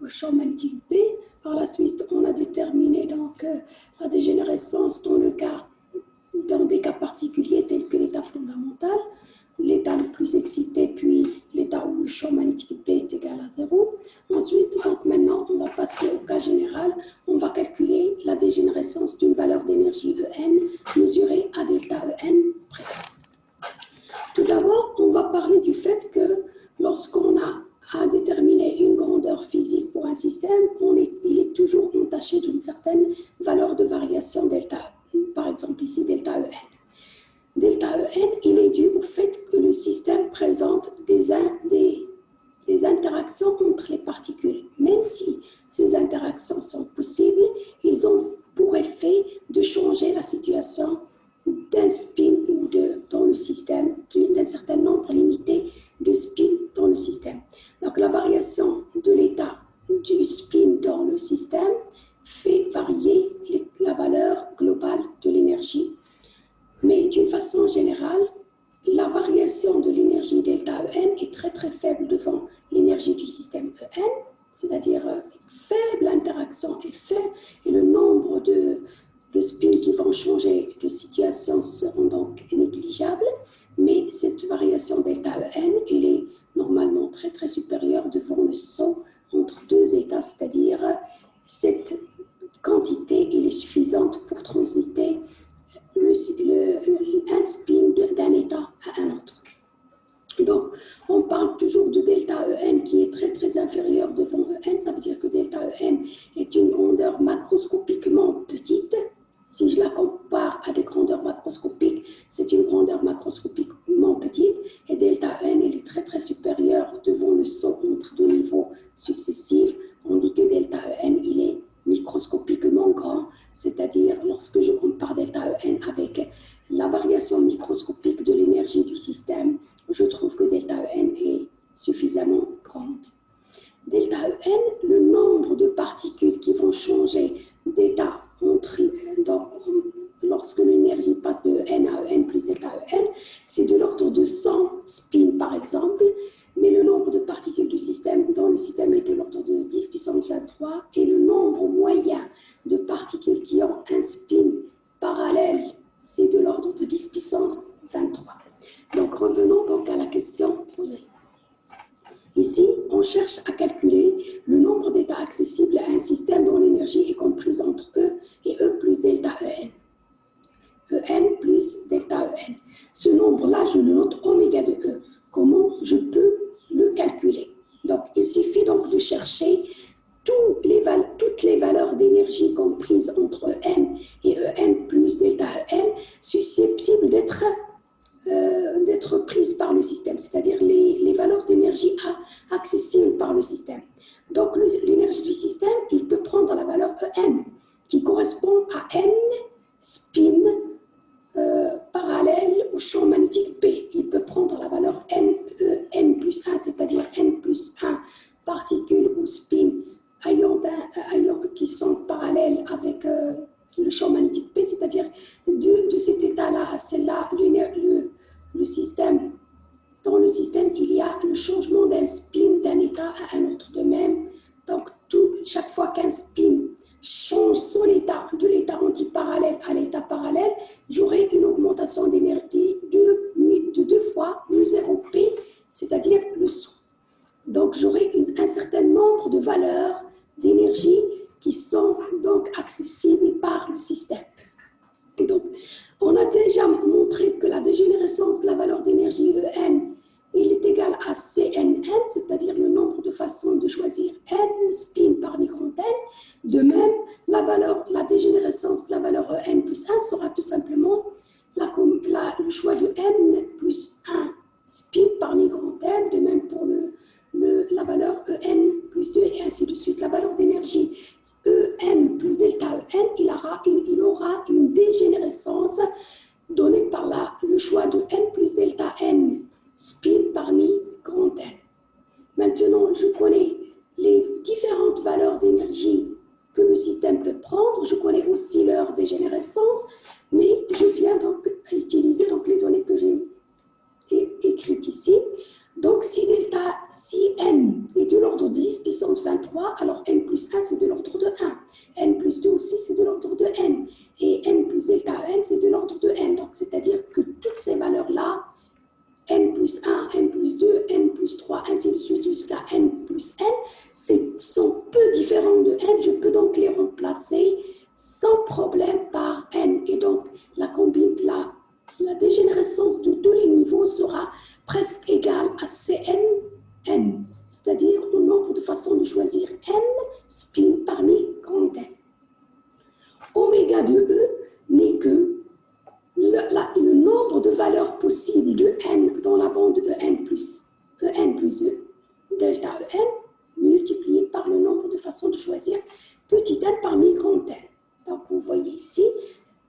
au champ magnétique B. Par la suite, on a déterminé donc la dégénérescence dans des cas particuliers tels que l'état fondamental, l'état le plus excité, puis l'état où le champ magnétique B est égal à 0. Ensuite, donc maintenant, on va passer au cas général. On va calculer la dégénérescence d'une valeur d'énergie En mesurée à delta En près. Tout d'abord, on va parler du fait que lorsqu'on a à déterminer une grandeur physique pour un système, il est toujours entaché d'une certaine valeur de variation delta E. Par exemple, ici, delta En. Delta En, il est dû au fait que le système présente des interactions entre les particules. Même si ces interactions sont possibles, ils ont pour effet de changer la situation d'un spin ou dans le système, d'un certain nombre limité de spins dans le système. Donc la variation de l'état du spin dans le système fait varier la valeur globale de l'énergie. Mais d'une façon générale, la variation de l'énergie delta En est très très faible devant l'énergie du système En, c'est-à-dire faible interaction est faible et le nombre de spins qui vont changer de situation seront donc négligeables, mais cette variation delta En, elle est normalement très très supérieure devant le saut entre deux états, c'est-à-dire cette quantité elle est suffisante pour transiter un spin d'un état à un autre. Donc, on parle toujours de delta En qui est très très inférieur devant En, ça veut dire que delta En est une grandeur macroscopiquement petite. Si je la compare à des grandeurs macroscopiques, c'est une grandeur macroscopiquement petite, et delta N elle est très très supérieure devant le saut entre deux niveaux successifs. On dit que delta N il est microscopiquement grand, c'est-à-dire lorsque je compare delta N avec la variation microscopique de l'énergie du système, je trouve que delta N est suffisamment grande. Delta En, le nombre de particules qui vont changer d'état donc, lorsque l'énergie passe de N à En plus delta En, c'est de l'ordre de 100 spins par exemple, mais le nombre de particules du système dans le système est de l'ordre de 10 puissance 23 et le nombre moyen de particules qui ont un spin parallèle, c'est de l'ordre de 10 puissance 23. Donc revenons donc à la question posée. Ici, on cherche à calculer le nombre d'états accessibles à un système dont l'énergie est comprise entre E et E plus delta En. En plus delta En. Ce nombre-là, je le note oméga de E. Comment je peux le calculer? Donc, il suffit donc de chercher toutes les valeurs d'énergie comprises entre N et En plus delta En susceptibles d'être prises par le système, c'est-à-dire les valeurs d'énergie accessibles par le système. Donc, l'énergie du système, il peut prendre la valeur En, qui correspond à N spin parallèle au champ magnétique B. Il peut prendre la valeur N plus 1, c'est-à-dire N plus 1 particules ou spin qui sont parallèles avec le champ magnétique B, c'est-à-dire de cet état-là, celle-là, le système. Dans le système, il y a le changement d'un spin d'un état à un autre. De même, donc chaque fois qu'un spin change son état de l'état antiparallèle à l'état parallèle, j'aurai une augmentation d'énergie de 2 fois mu0p, c'est-à-dire le saut. Donc j'aurai un certain nombre de valeurs d'énergie qui sont donc accessibles par le système. Et donc, on a déjà montré que la dégénérescence de la valeur d'énergie En il est égal à CNN, c'est-à-dire le nombre de façons de choisir N spin par micron N. De même, la dégénérescence de la valeur En plus 1 sera tout simplement le choix de N plus 1 spin par micron N. De même pour la valeur En plus 2 et ainsi de suite. La valeur d'énergie En plus delta En, il aura une dégénérescence donnée par le choix de N plus delta N spin parmi grand N. Maintenant, je connais les différentes valeurs d'énergie que le système peut prendre. Je connais aussi leur dégénérescence, mais je viens donc utiliser les données que j'ai écrites ici. Donc, si N est de l'ordre de 10 puissance 23, alors n plus 1, c'est de l'ordre de 1. N plus 2 aussi, c'est de l'ordre de n. Et n plus delta n, c'est de l'ordre de n. Donc, c'est-à-dire que toutes ces valeurs-là, n plus 1, n plus 2, n plus 3, ainsi de suite jusqu'à n plus n, sont peu différents de n. Je peux donc les remplacer sans problème par n. Et donc, la dégénérescence de tous les niveaux sera presque égale à Cn, c'est-à-dire au nombre de façons de choisir n spin parmi grand n. Oméga de E n'est que le nombre de valeurs possibles de n dans la bande En plus E, delta En, multiplié par le nombre de façons de choisir petit n parmi grand n. Donc, vous voyez ici,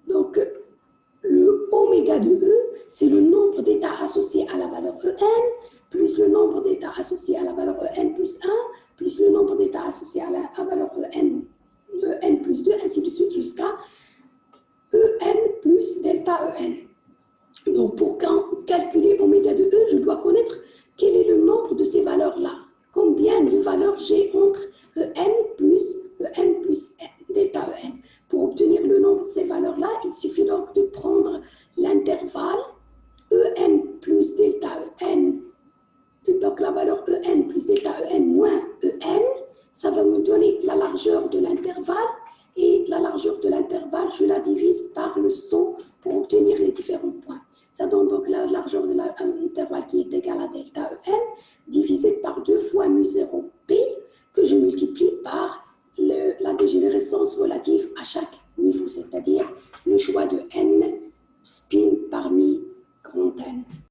donc, le oméga de E, c'est le nombre d'états associés à la valeur En, plus le nombre d'états associés à la valeur En plus 1, plus le nombre d'états associés à la valeur En plus 2, ainsi de suite, jusqu'à En plus delta En. Donc, pour calculer oméga de E, je dois connaître quel est le nombre de ces valeurs-là. Combien de valeurs j'ai entre En plus delta En. Pour obtenir le nombre de ces valeurs-là, il suffit donc de prendre l'intervalle En plus delta En, donc la valeur En plus delta En moins En, ça va me donner la largeur de l'intervalle, et la largeur de l'intervalle, je la divise par le saut pour obtenir les différents points. Ça donne donc la largeur de l'intervalle qui est égale à delta En, divisé par 2 fois mu0 p, que je multiplie par la dégénérescence relative à chaque niveau, c'est-à-dire